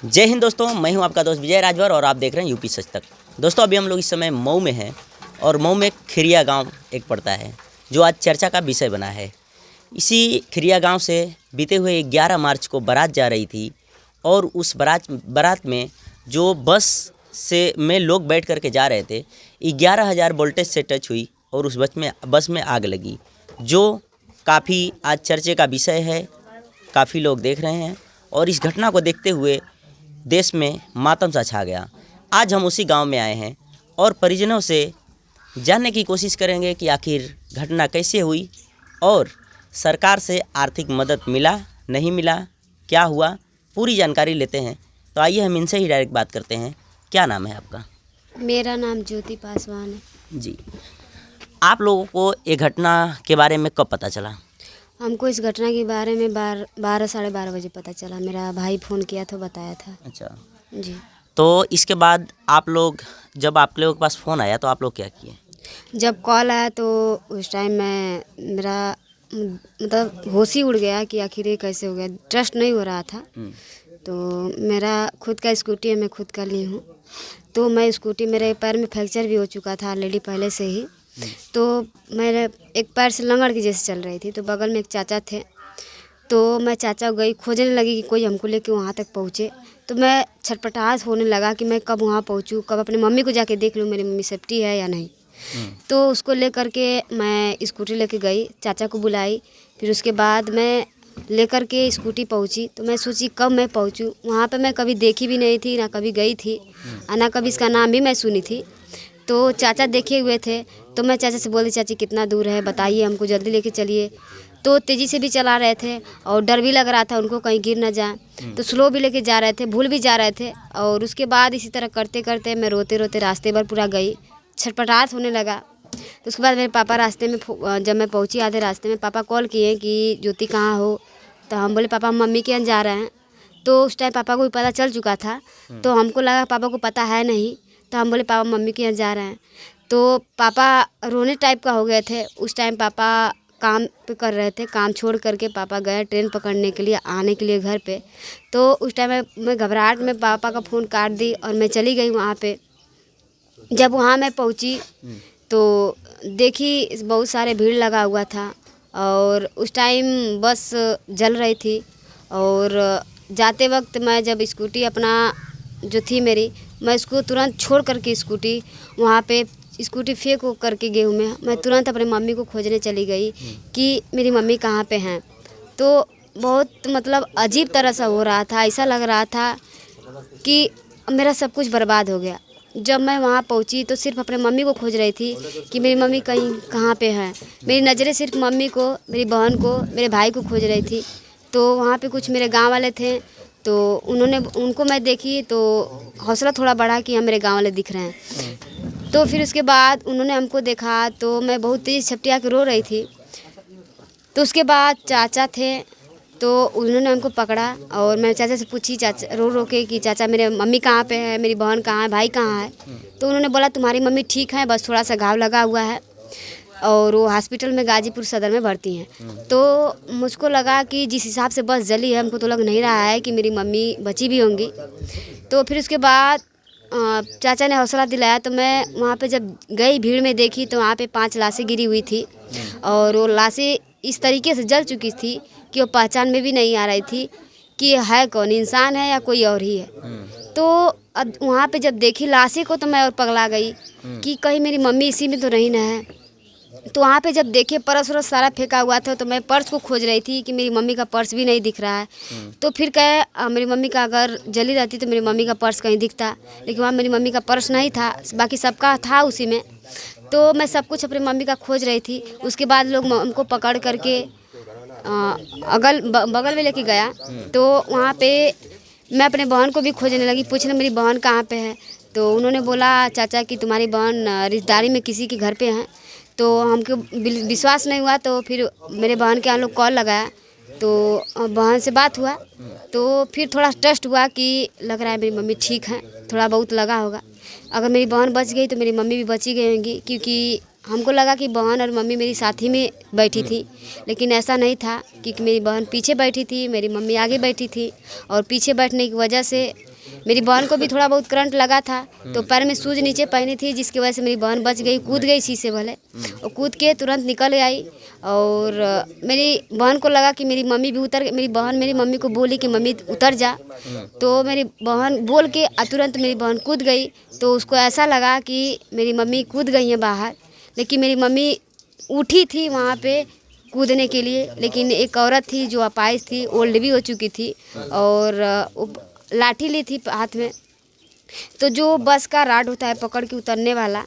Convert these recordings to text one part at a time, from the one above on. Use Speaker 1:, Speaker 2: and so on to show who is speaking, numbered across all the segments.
Speaker 1: जय हिंद दोस्तों, मैं हूं आपका दोस्त विजय राजभर और आप देख रहे हैं यूपी सच तक। दोस्तों अभी हम लोग इस समय मऊ में हैं और मऊ में खिरिया गांव एक पड़ता है जो आज चर्चा का विषय बना है। इसी खिरिया गांव से बीते हुए 11 मार्च को बारात जा रही थी और उस बारात में जो बस से में लोग बैठ करके जा रहे थे 11,000 वोल्टेज से टच हुई और उस बस में आग लगी, जो काफ़ी आज चर्चे का विषय है। काफ़ी लोग देख रहे हैं और इस घटना को देखते हुए देश में मातम सा छा गया। आज हम उसी गांव में आए हैं और परिजनों से जानने की कोशिश करेंगे कि आखिर घटना कैसे हुई और सरकार से आर्थिक मदद मिला नहीं मिला, क्या हुआ, पूरी जानकारी लेते हैं। तो आइए हम इनसे ही डायरेक्ट बात करते हैं। क्या नाम है आपका?
Speaker 2: मेरा नाम ज्योति पासवान है
Speaker 1: जी, आप लोगों को ये घटना के बारे में कब पता चला?
Speaker 2: हमको इस घटना के बारे में 12 साढ़े 12 बजे पता चला। मेरा भाई फ़ोन किया तो बताया था।
Speaker 1: अच्छा,
Speaker 2: जी।
Speaker 1: तो इसके बाद आप लोग, जब आप लोगों के पास फ़ोन आया तो आप लोग क्या किए?
Speaker 2: जब कॉल आया तो उस टाइम मेरा मतलब होश ही उड़ गया कि आखिर ये कैसे हो गया। ट्रस्ट नहीं हो रहा था। तो मेरा खुद का स्कूटी है, मैं खुद का ली हूँ। तो मैं स्कूटी, मेरे पैर में फ्रैक्चर भी हो चुका था ऑलरेडी पहले से ही। तो मेरे एक पैर से लंगड़ की जैसे चल रही थी। तो बगल में एक चाचा थे, तो मैं चाचा गई खोजने लगी कि कोई हमको लेके वहाँ तक पहुँचे। तो मैं छटपटाहट होने लगा कि मैं कब वहाँ पहुँचूँ, कब अपनी मम्मी को जाके देख लूँ मेरी मम्मी सेफ्टी है या नहीं। तो उसको लेकर के मैं स्कूटी लेके गई, चाचा को बुलाई। फिर उसके बाद मैं लेकर के स्कूटी पहुँची। तो मैं सोची कब मैं पहुँचूँ। वहाँ पे मैं कभी देखी भी नहीं थी, ना कभी गई थी और ना कभी इसका नाम भी मैं सुनी थी। तो चाचा देखे हुए थे, तो मैं चाचा से बोली, चाची कितना दूर है बताइए, हमको जल्दी लेके चलिए। तो तेज़ी से भी चला रहे थे और डर भी लग रहा था उनको कहीं गिर ना जाए। तो स्लो भी लेके जा रहे थे, भूल भी जा रहे थे। और उसके बाद इसी तरह करते करते मैं रोते रोते रास्ते भर पूरा गई, छटपटाहट होने लगा। तो उसके बाद मेरे पापा रास्ते में जब मैं पहुंची आधे रास्ते में, पापा कॉल किए कि ज्योति कहाँ हो। तो हम बोले पापा हम मम्मी के यहाँ जा रहे हैं। तो उस टाइम पापा को भी पता चल चुका था। तो हमको लगा पापा को पता है नहीं। तो हम बोले पापा मम्मी के यहाँ जा रहे हैं। तो पापा रोने टाइप का हो गए थे। उस टाइम पापा काम पे कर रहे थे, काम छोड़ करके पापा गए ट्रेन पकड़ने के लिए, आने के लिए घर पे। तो उस टाइम मैं घबराहट में पापा का फ़ोन काट दी और मैं चली गई वहाँ पे। जब वहाँ मैं पहुँची तो देखी बहुत सारे भीड़ लगा हुआ था और उस टाइम बस जल रही थी। और जाते वक्त मैं जब स्कूटी अपना जो थी मेरी, मैं इसको तुरंत छोड़ करके स्कूटी वहाँ पे स्कूटी फेंक करके गेहूँ में मैं तुरंत अपनी मम्मी को खोजने चली गई कि मेरी मम्मी कहाँ पे हैं। तो बहुत मतलब अजीब तरह सा हो रहा था, ऐसा लग रहा था कि मेरा सब कुछ बर्बाद हो गया। जब मैं वहाँ पहुँची तो सिर्फ अपने मम्मी को खोज रही थी कि मेरी मम्मी कहीं कहाँ पे है। मेरी नज़रें सिर्फ मम्मी को, मेरी बहन को, मेरे भाई को खोज रही थी। तो वहाँ पे कुछ मेरे गांव वाले थे, तो उनको मैं देखी तो हौसला थोड़ा बढ़ा कि हाँ मेरे गांव वाले दिख रहे हैं। तो फिर उसके बाद उन्होंने हमको देखा तो मैं बहुत तेज़ छपटिया के रो रही थी। तो उसके बाद चाचा थे, तो उन्होंने हमको पकड़ा और मैं चाचा से पूछी, चाचा रो रो के कि चाचा मेरे मम्मी कहाँ पे है, मेरी बहन कहाँ है, भाई कहाँ है। तो उन्होंने बोला तुम्हारी मम्मी ठीक है, बस थोड़ा सा घाव लगा हुआ है और वो हॉस्पिटल में गाजीपुर सदर में भर्ती हैं। तो मुझको लगा कि जिस हिसाब से बस जली है, हमको तो लग नहीं रहा है कि मेरी मम्मी बची भी होंगी। तो फिर उसके बाद चाचा ने हौसला दिलाया। तो मैं वहाँ पे जब गई भीड़ में देखी तो वहाँ पे 5 लाशें गिरी हुई थी और वो लाशें इस तरीके से जल चुकी थी कि वो पहचान में भी नहीं आ रही थी कि है कौन, इंसान है या कोई और ही है। तो अब वहाँ पे जब देखी लाशें को तो मैं और पगला गई कि कहीं मेरी मम्मी इसी में तो नहीं ना है। तो वहाँ पे जब देखे पर्स वर्स सारा फेंका हुआ था, तो मैं पर्स को खोज रही थी कि मेरी मम्मी का पर्स भी नहीं दिख रहा है। तो फिर कहे मेरी मम्मी का अगर जली रहती तो मेरी मम्मी का पर्स कहीं दिखता, लेकिन वहाँ मेरी मम्मी का पर्स नहीं था, बाकी सबका था उसी में। तो मैं सब कुछ अपनी मम्मी का खोज रही थी। उसके बाद लोग हमको पकड़ करके बगल में लेके गया। तो वहाँ पे मैं अपने बहन को भी खोजने लगी, पूछने मेरी बहन कहाँ पे है। तो उन्होंने बोला चाचा कि तुम्हारी बहन रिश्तेदारी में किसी के घर पे हैं। तो हमको विश्वास नहीं हुआ। तो फिर मेरे बहन के यहाँ लोग कॉल लगाया, तो बहन से बात हुआ। तो फिर थोड़ा ट्रस्ट हुआ कि लग रहा है मेरी मम्मी ठीक है, थोड़ा बहुत लगा होगा। अगर मेरी बहन बच गई तो मेरी मम्मी भी बची गई होंगी, क्योंकि हमको लगा कि बहन और मम्मी मेरी साथ ही में बैठी थी, लेकिन ऐसा नहीं था। क्योंकि मेरी बहन पीछे बैठी थी, मेरी मम्मी आगे बैठी थी और पीछे बैठने की वजह से मेरी बहन को भी थोड़ा बहुत करंट लगा था, तो पैर में शूज नीचे पहनी थी, जिसकी वजह से मेरी बहन बच गई, कूद गई शीशे वाले, और कूद के तुरंत निकल आई। और मेरी बहन को लगा कि मेरी मम्मी भी उतर, मेरी बहन मेरी मम्मी को बोली कि मम्मी उतर जा, तो मेरी बहन बोल के तुरंत मेरी बहन कूद गई। तो उसको ऐसा लगा कि मेरी मम्मी कूद गई है बाहर, लेकिन मेरी मम्मी उठी थी वहाँ पे कूदने के लिए, लेकिन एक औरत थी जो अपाहिज थी, ओल्ड भी हो चुकी थी, और लाठी ली थी हाथ में। तो जो बस का राड होता है पकड़ के उतरने वाला,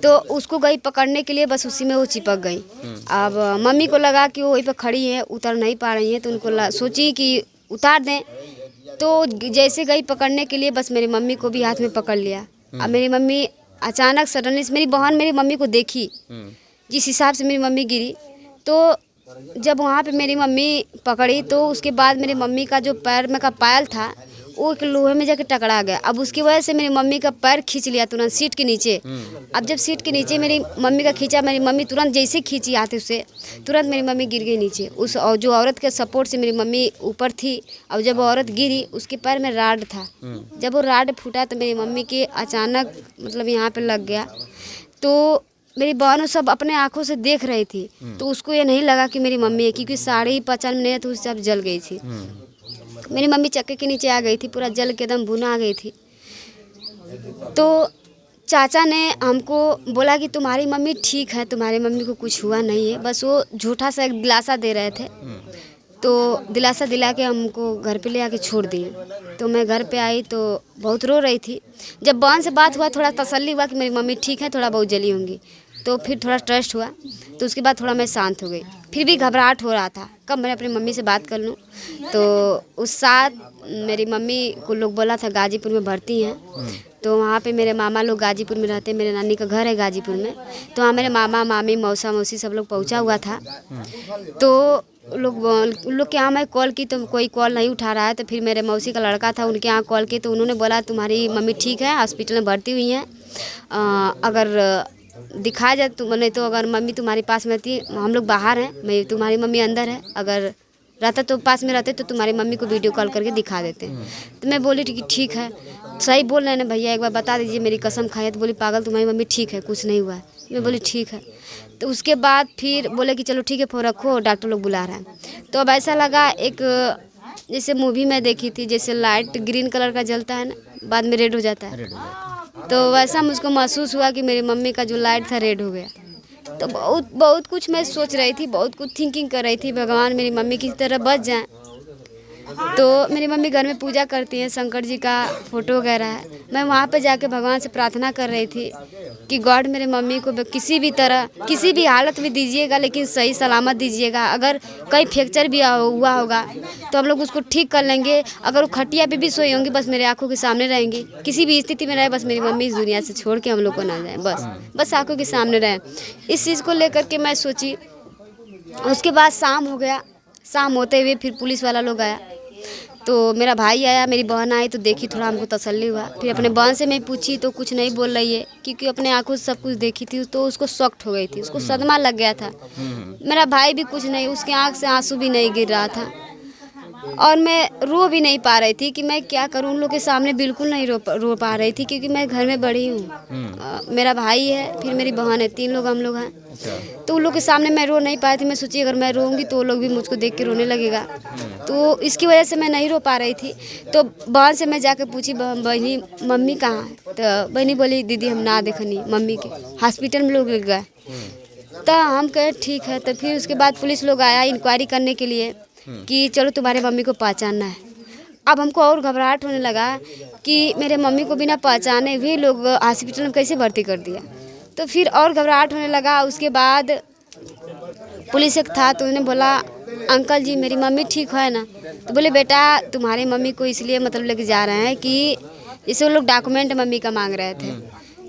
Speaker 2: तो उसको गई पकड़ने के लिए, बस उसी में वो चिपक गई। अब मम्मी को लगा कि वो वहीं पर खड़ी है, उतर नहीं पा रही है, तो उनको सोची कि उतार दें। तो जैसे गई पकड़ने के लिए, बस मेरी मम्मी को भी हाथ में पकड़ लिया। अब मेरी मम्मी अचानक सडनली, मेरी बहन मेरी मम्मी को देखी, जिस हिसाब से मेरी मम्मी गिरी, तो जब वहाँ पे मेरी मम्मी पकड़ी, तो उसके बाद मेरी मम्मी का जो पैर में का पायल था वो एक लोहे में जाके टकरा गया। अब उसकी वजह से मेरी मम्मी का पैर खींच लिया तुरंत सीट के नीचे। अब जब सीट के नीचे मेरी मम्मी का खींचा, मेरी मम्मी तुरंत जैसे खींची हाथ से, तुरंत मेरी मम्मी गिर गई नीचे। उस और जो औरत के सपोर्ट से मेरी मम्मी ऊपर थी। अब जब औरत गिरी, उसके पैर में राड था, जब वो राड फूटा तो मेरी मम्मी के अचानक मतलब यहाँ पे लग गया। तो मेरी बहन सब अपने आंखों से देख रही थी, तो उसको ये नहीं लगा कि मेरी मम्मी है, क्योंकि साड़ी पहचान में नहीं है, तो उससे अब जल गई थी। मेरी मम्मी चक्के के नीचे आ गई थी, पूरा जल के एकदम भुना आ गई थी। तो चाचा ने हमको बोला कि तुम्हारी मम्मी ठीक है, तुम्हारी मम्मी को कुछ हुआ नहीं है, बस वो झूठा सा एक दिलासा दे रहे थे। तो दिलासा दिला के हमको घर पे ले आके छोड़ दिए। तो मैं घर पे आई तो बहुत रो रही थी। जब बहन से बात हुआ, थोड़ा तसल्ली हुआ कि मेरी मम्मी ठीक है, थोड़ा बहुत जली होंगी, तो फिर थोड़ा ट्रस्ट हुआ। तो उसके बाद थोड़ा मैं शांत हो गई। फिर भी घबराहट हो रहा था, कब मैं अपनी मम्मी से बात कर लूँ। तो उस साथ मेरी मम्मी को लोग बोला था गाजीपुर में भर्ती हैं, तो वहाँ पे मेरे मामा लोग गाजीपुर में रहते हैं, मेरे नानी का घर है गाजीपुर में। तो वहाँ मेरे मामा मामी मौसा मौसी सब लोग पहुँचा हुआ था। तो लोग के यहाँ मैं कॉल की, तो कोई कॉल नहीं उठा रहा है। तो फिर मेरे मौसी का लड़का था, उनके यहाँ कॉल की, तो उन्होंने बोला तुम्हारी मम्मी ठीक है, हॉस्पिटल में भर्ती हुई हैं, अगर दिखाया जाए तो, नहीं तो अगर मम्मी तुम्हारे पास में रहती, हम लोग बाहर हैं, मैं तुम्हारी मम्मी अंदर है, अगर रहता तो पास में रहते तो तुम्हारी मम्मी को वीडियो कॉल करके दिखा देते। तो मैं बोली ठीक है, सही बोल रहे हैं ना भैया, एक बार बता दीजिए, मेरी कसम खाई। तो बोली पागल, तुम्हारी मम्मी ठीक है, कुछ नहीं हुआ है। मैं बोली ठीक है। तो उसके बाद फिर बोले कि चलो ठीक है, फ़ोन रखो, डॉक्टर लोग बुला रहा है। तो अब ऐसा लगा एक जैसे मूवी में देखी थी, जैसे लाइट ग्रीन कलर का जलता है ना, बाद में रेड हो जाता है, तो वैसा मुझको महसूस हुआ कि मेरी मम्मी का जो लाइट था रेड हो गया। तो बहुत कुछ मैं सोच रही थी, बहुत कुछ थिंकिंग कर रही थी, भगवान मेरी मम्मी की तरह बच जाए। तो मेरी मम्मी घर में पूजा करती हैं, शंकर जी का फोटो वगैरह है। मैं वहाँ पे जाके भगवान से प्रार्थना कर रही थी कि गॉड मेरे मम्मी को किसी भी तरह, किसी भी हालत में दीजिएगा, लेकिन सही सलामत दीजिएगा। अगर कहीं फ्रैक्चर भी हुआ होगा तो हम लोग उसको ठीक कर लेंगे। अगर वो खटिया पे भी सोई होंगी, बस मेरे आंखों के सामने रहेंगी, किसी भी स्थिति में रहे, बस मेरी मम्मी इस दुनिया से छोड़ के हम लोग को ना जाए, बस आंखों के सामने रहे। इस चीज़ को लेकर के मैं सोची। उसके बाद शाम हो गया, शाम होते हुए फिर पुलिस वाला लोग आया, तो मेरा भाई आया, मेरी बहन आई, तो देखी, थोड़ा हमको तसल्ली हुआ। फिर अपने बहन से मैं पूछी तो कुछ नहीं बोल रही है, क्योंकि अपने आंखों से सब कुछ देखी थी, तो उसको शॉक्ड हो गई थी, उसको सदमा लग गया था। मेरा भाई भी कुछ नहीं, उसके आंख से आंसू भी नहीं गिर रहा था, और मैं रो भी नहीं पा रही थी कि मैं क्या करूं। उन लोग के सामने बिल्कुल नहीं रो पा रही थी, क्योंकि मैं घर में बड़ी हूँ, मेरा भाई है, फिर मेरी बहन है, 3 लोग हम लोग हैं। तो उन लोग के सामने मैं रो नहीं पाई थी। मैं सोची अगर मैं रोऊंगी तो वो लोग भी मुझको देख के रोने लगेगा, तो इसकी वजह से मैं नहीं रो पा रही थी। तो बहन से मैं जाकर पूछी, बहनी मम्मी कहाँ है? तो बहनी बोली दीदी हम ना देखनी मम्मी के, हॉस्पिटल में लोग गए। तो हम कहे ठीक है। तो फिर उसके बाद पुलिस लोग आया इंक्वायरी करने के लिए कि चलो तुम्हारे मम्मी को पहचानना है। अब हमको और घबराहट होने लगा कि मेरे मम्मी को बिना पहचाने भी लोग हॉस्पिटल में कैसे भर्ती कर दिया। तो फिर और घबराहट होने लगा। उसके बाद पुलिस एक था, तो उन्होंने बोला अंकल जी मेरी मम्मी ठीक है ना? तो बोले बेटा तुम्हारी मम्मी को इसलिए मतलब लेके जा रहे हैं कि जैसे वो लोग डॉक्यूमेंट मम्मी का मांग रहे थे,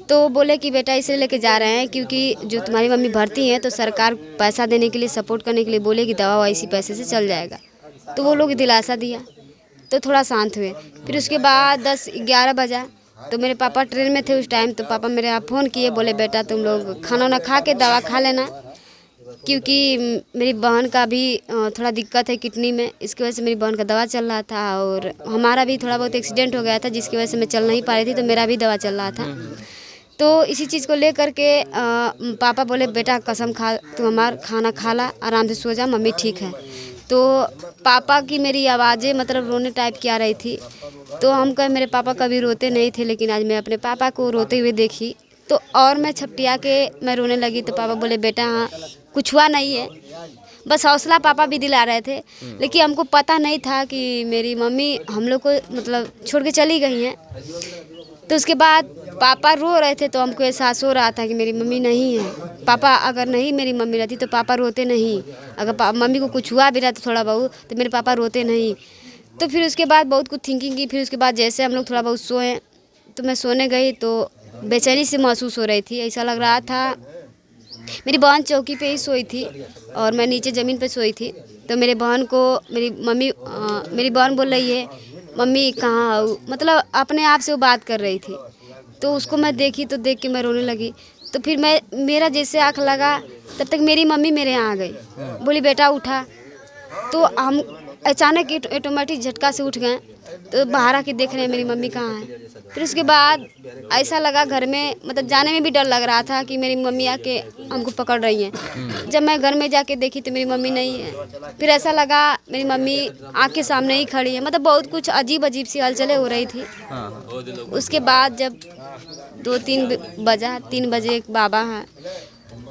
Speaker 2: तो बोले कि बेटा इसलिए लेके जा रहे हैं क्योंकि जो तुम्हारी मम्मी भर्ती हैं तो सरकार पैसा देने के लिए, सपोर्ट करने के लिए बोले कि दवा इसी पैसे से चल जाएगा। तो वो लोग दिलासा दिया, तो थोड़ा शांत हुए। फिर उसके बाद 10-11 बजा, तो मेरे पापा ट्रेन में थे उस टाइम। तो पापा मेरे यहाँ फ़ोन किए, बोले बेटा तुम लोग खाना वाना खा के दवा खा लेना। क्योंकि मेरी बहन का भी थोड़ा दिक्कत है किडनी में, इसकी वजह से मेरी बहन का दवा चल रहा था और हमारा भी थोड़ा बहुत एक्सीडेंट हो गया था जिसकी वजह से मैं चल नहीं पा रही थी, तो मेरा भी दवा चल रहा था। तो इसी चीज़ को लेकर के पापा बोले बेटा कसम खा, तू हमारा खाना खा ला, आराम से सो जा, मम्मी ठीक है। तो पापा की मेरी आवाज़ें मतलब रोने टाइप की आ रही थी, तो हम कहे मेरे पापा कभी रोते नहीं थे, लेकिन आज मैं अपने पापा को रोते हुए देखी तो और मैं छपटिया के मैं रोने लगी। तो पापा बोले बेटा हाँ कुछ हुआ नहीं है, बस हौसला पापा भी दिला रहे थे, लेकिन हमको पता नहीं था कि मेरी मम्मी हम लोग को मतलब छोड़ के चली गई हैं। तो उसके बाद पापा रो रहे थे तो हमको एहसास हो रहा था कि मेरी मम्मी नहीं है। पापा अगर नहीं मेरी मम्मी रहती तो पापा रोते नहीं, अगर मम्मी को कुछ हुआ भी रहता थोड़ा बहुत तो मेरे पापा रोते नहीं। तो फिर उसके बाद बहुत कुछ थिंकिंग की, फिर उसके बाद जैसे हम लोग थोड़ा बहुत सोए तो मैं सोने गई तो बेचैनी से महसूस हो रही थी, ऐसा लग रहा था। मेरी बहन चौकी पे ही सोई थी और मैं नीचे ज़मीन पे सोई थी। तो मेरे बहन को मेरी बहन बोल रही है मम्मी कहाँ हो, मतलब अपने आप से वो बात कर रही थी। तो उसको मैं देखी तो देख के मैं रोने लगी। तो फिर मेरा जैसे आँख लगा तब तक मेरी मम्मी मेरे यहाँ आ गई, बोली बेटा उठा। तो हम अचानक ऑटोमेटिक झटका से उठ गए, तो बाहर आके देख रहे हैं मेरी मम्मी कहाँ है। फिर उसके बाद ऐसा लगा घर में मतलब जाने में भी डर लग रहा था कि मेरी मम्मी आके हमको पकड़ रही हैं। जब मैं घर में जाके देखी तो मेरी मम्मी नहीं है। फिर ऐसा लगा मेरी मम्मी आँख के सामने ही खड़ी है, मतलब बहुत कुछ अजीब अजीब सी हलचलें हो रही थी। उसके बाद जब 2-3 बजा, 3 बजे एक बाबा हैं,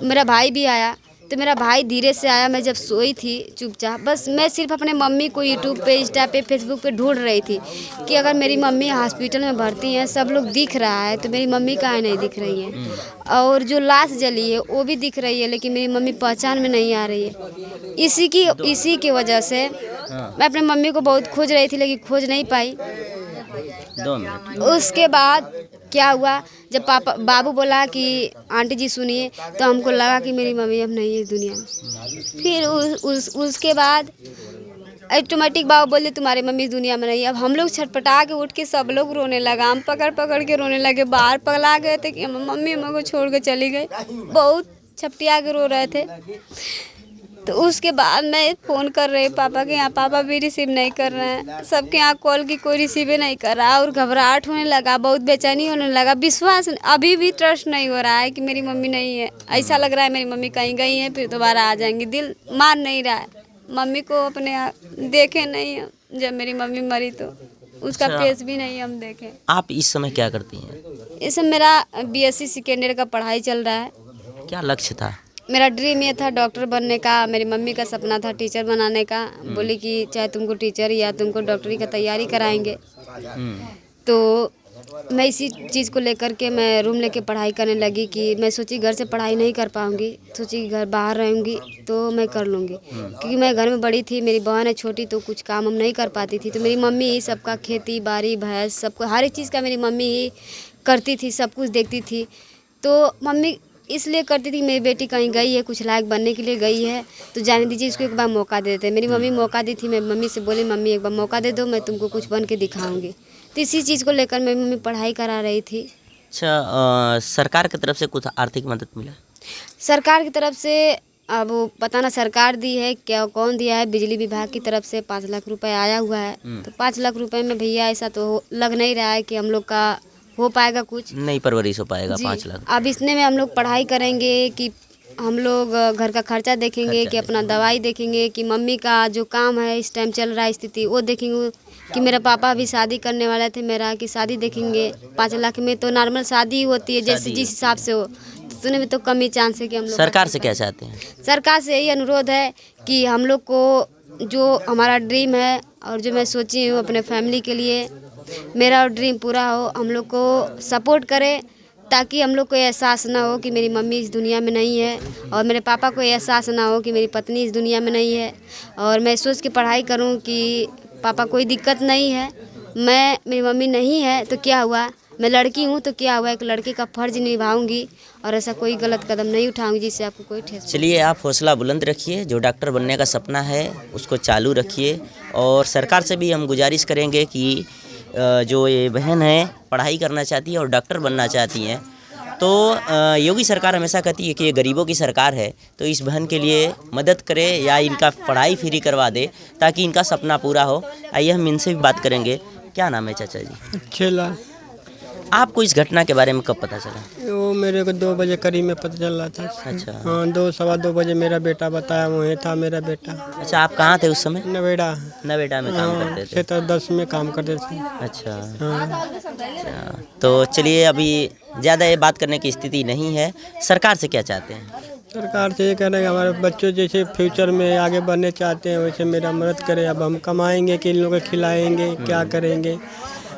Speaker 2: मेरा भाई भी आया। तो मेरा भाई धीरे से आया, मैं जब सोई थी चुपचाप, बस मैं सिर्फ अपने मम्मी को यूट्यूब पे, इंस्टा पे, फेसबुक पे ढूंढ रही थी कि अगर मेरी मम्मी हॉस्पिटल में भर्ती हैं, सब लोग दिख रहा है, तो मेरी मम्मी काहे नहीं दिख रही है। और जो लाश जली है वो भी दिख रही है, लेकिन मेरी मम्मी पहचान में नहीं आ रही है। इसी की वजह से मैं अपने मम्मी को बहुत खोज रही थी, लेकिन खोज नहीं पाई।
Speaker 1: 2 मिनट।
Speaker 2: उसके बाद क्या हुआ, जब बाबू बोला कि आंटी जी सुनिए, तो हमको लगा कि मेरी मम्मी अब नहीं है इस दुनिया में। फिर उसके बाद ऑटोमेटिक बाबू बोले तुम्हारी मम्मी इस दुनिया में नहीं है। अब हम लोग छटपटा के उठ के सब लोग रोने लगा, हम पकड़ पकड़ के रोने लगे, बाहर पगला गए थे कि मम्मी हम को छोड़ के चली गई, बहुत छपटिया के रो रहे थे। तो उसके बाद मैं फ़ोन कर रही पापा के यहाँ, पापा भी रिसीव नहीं कर रहे हैं, सबके यहाँ कॉल की कोई रिसीव नहीं कर रहा, और घबराहट होने लगा, बहुत बेचैनी होने लगा। विश्वास अभी भी ट्रस्ट नहीं हो रहा है कि मेरी मम्मी नहीं है। ऐसा लग रहा है मेरी मम्मी कहीं गई हैं फिर दोबारा आ जाएंगी, दिल मान नहीं रहा है मम्मी को अपने देखे नहीं है। जब मेरी मम्मी मरी तो उसका फेस भी नहीं हम देखें।
Speaker 1: आप इस समय क्या करती हैं?
Speaker 2: इस समय मेरा BSc सेकेंड ईयर का पढ़ाई चल रहा है।
Speaker 1: क्या लक्ष्य था?
Speaker 2: मेरा ड्रीम ये था डॉक्टर बनने का, मेरी मम्मी का सपना था टीचर बनाने का। बोली कि चाहे तुमको टीचर या तुमको डॉक्टरी का तैयारी कराएंगे। तो मैं इसी चीज़ को लेकर के मैं रूम लेके पढ़ाई करने लगी कि मैं सोची घर से पढ़ाई नहीं कर पाऊँगी, सोची घर बाहर रहूँगी तो मैं कर लूँगी, क्योंकि मैं घर में बड़ी थी, मेरी बहन है छोटी, तो कुछ काम हम नहीं कर पाती थी। तो मेरी मम्मी ही सबका खेती बाड़ी भैंस सबको हर एक चीज़ का मेरी मम्मी ही करती थी, सब कुछ देखती थी। तो मम्मी इसलिए करती थी मेरी बेटी कहीं गई है, कुछ लायक बनने के लिए गई है, तो जाने दीजिए, इसको एक बार मौका दे देते। मेरी मम्मी मौका दी थी, मैं मम्मी से बोली मम्मी एक बार मौका दे दो, मैं तुमको कुछ बन के दिखाऊंगी। तो इसी चीज़ को लेकर मेरी मम्मी पढ़ाई करा रही थी।
Speaker 1: अच्छा, सरकार की तरफ से कुछ आर्थिक मदद मिला?
Speaker 2: सरकार की तरफ से अब वो पता ना सरकार दी है क्या, कौन दिया है। बिजली विभाग की तरफ से 5 लाख रुपए आया हुआ है। तो 5 लाख रुपए में भैया ऐसा तो लग नहीं रहा है कि हम लोग का हो पाएगा, कुछ
Speaker 1: नहीं परवरिश हो पाएगा 5 लाख।
Speaker 2: अब इसने में हम लोग पढ़ाई करेंगे कि हम लोग घर का खर्चा देखेंगे कि अपना दवाई देखेंगे कि मम्मी का जो काम है इस टाइम चल रहा है स्थिति वो देखेंगे, कि मेरा पापा भी शादी करने वाले थे मेरा, कि शादी देखेंगे। 5 लाख में तो नॉर्मल शादी होती है, जैसे जिस हिसाब से हो, तो सुने में तो कम ही चांस है कि हम लोग।
Speaker 1: सरकार से क्या चाहते हैं?
Speaker 2: सरकार से यही अनुरोध है कि हम लोग को जो हमारा ड्रीम है और जो मैं सोची हूँ अपने फैमिली के लिए, मेरा ड्रीम पूरा हो, हम लोग को सपोर्ट करे, ताकि हम लोग को एहसास ना हो कि मेरी मम्मी इस दुनिया में नहीं है, और मेरे पापा को एहसास ना हो कि मेरी पत्नी इस दुनिया में नहीं है। और मैं सोच के पढ़ाई करूं कि पापा कोई दिक्कत नहीं है, मेरी मम्मी नहीं है तो क्या हुआ, मैं लड़की हूं तो क्या हुआ, एक लड़के का फ़र्ज निभाऊंगी और ऐसा कोई गलत कदम नहीं उठाऊंगी जिससे आपको कोई ठेस।
Speaker 1: चलिए, आप हौसला बुलंद रखिए, जो डॉक्टर बनने का सपना है उसको चालू रखिए। और सरकार से भी हम गुजारिश करेंगे कि जो ये बहन है पढ़ाई करना चाहती है और डॉक्टर बनना चाहती हैं, तो योगी सरकार हमेशा कहती है कि ये गरीबों की सरकार है, तो इस बहन के लिए मदद करे या इनका पढ़ाई फ्री करवा दे ताकि इनका सपना पूरा हो। आइए हम इनसे भी बात करेंगे। क्या नाम है चाचा जी?
Speaker 3: अच्छे लाल।
Speaker 1: आपको इस घटना के बारे में कब पता चला?
Speaker 3: वो मेरे को 2 बजे करीब में पता चल रहा था।
Speaker 1: अच्छा।
Speaker 3: हाँ, 2 सवा 2 बजे मेरा बेटा बताया, वहीं था मेरा बेटा।
Speaker 1: अच्छा, आप कहाँ थे उस समय?
Speaker 3: नवेड़ा।
Speaker 1: नवेड़ा में काम करते थे?
Speaker 3: क्षेत्र 10 में काम करते थे।
Speaker 1: अच्छा।
Speaker 3: हाँ।
Speaker 1: अच्छा, तो चलिए अभी ज़्यादा ये बात करने की स्थिति नहीं है। सरकार से क्या चाहते हैं?
Speaker 3: सरकार से ये कह रहे हैं कि हमारे बच्चों जैसे फ्यूचर में आगे बढ़ने चाहते हैं, वैसे मेरा मदद करें। अब हम कमाएंगे कि इन लोगों को खिलाएंगे, क्या करेंगे?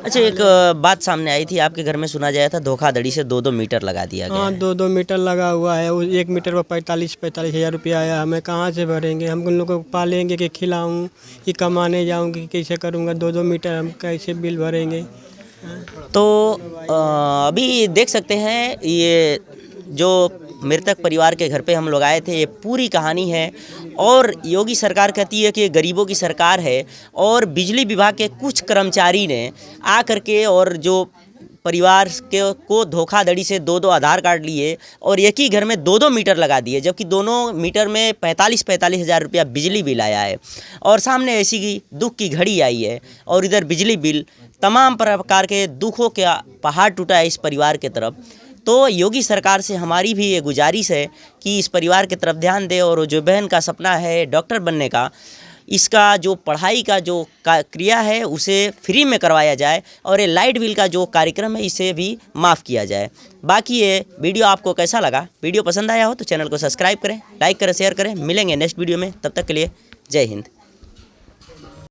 Speaker 1: अच्छा, एक बात सामने आई थी, आपके घर में सुना जाया था धोखाधड़ी से 2-2 मीटर लगा दिया गया
Speaker 3: हाँ,
Speaker 1: है।
Speaker 3: 2-2 मीटर लगा हुआ है। वो 1 मीटर पर 45 हज़ार रुपया आया। हमें कहाँ से भरेंगे? हम उन लोगों को पालेंगे कि खिलाऊँ कि कमाने जाऊँ कि कैसे करूँगा? 2-2 मीटर हम कैसे बिल भरेंगे?
Speaker 1: तो अभी देख सकते हैं ये जो मृतक परिवार के घर पे हम लोग आए थे, ये पूरी कहानी है। और योगी सरकार कहती है कि ये गरीबों की सरकार है, और बिजली विभाग के कुछ कर्मचारी ने आ करके और जो परिवार के को धोखाधड़ी से 2-2 आधार कार्ड लिए और एक ही घर में 2-2 मीटर लगा दिए, जबकि दोनों मीटर में 45 हज़ार रुपया बिजली बिल आया है। और सामने ऐसी की दुख की घड़ी आई है और इधर बिजली बिल, तमाम प्रकार के दुखों का पहाड़ टूटा है इस परिवार के तरफ। तो योगी सरकार से हमारी भी ये गुजारिश है कि इस परिवार की तरफ ध्यान दे, और जो बहन का सपना है डॉक्टर बनने का, इसका जो पढ़ाई का जो क्रिया है उसे फ्री में करवाया जाए, और ये लाइट बिल का जो कार्यक्रम है इसे भी माफ़ किया जाए। बाकी ये वीडियो आपको कैसा लगा? वीडियो पसंद आया हो तो चैनल को सब्सक्राइब करें, लाइक करें, शेयर करें। मिलेंगे नेक्स्ट वीडियो में, तब तक के लिए जय हिंद।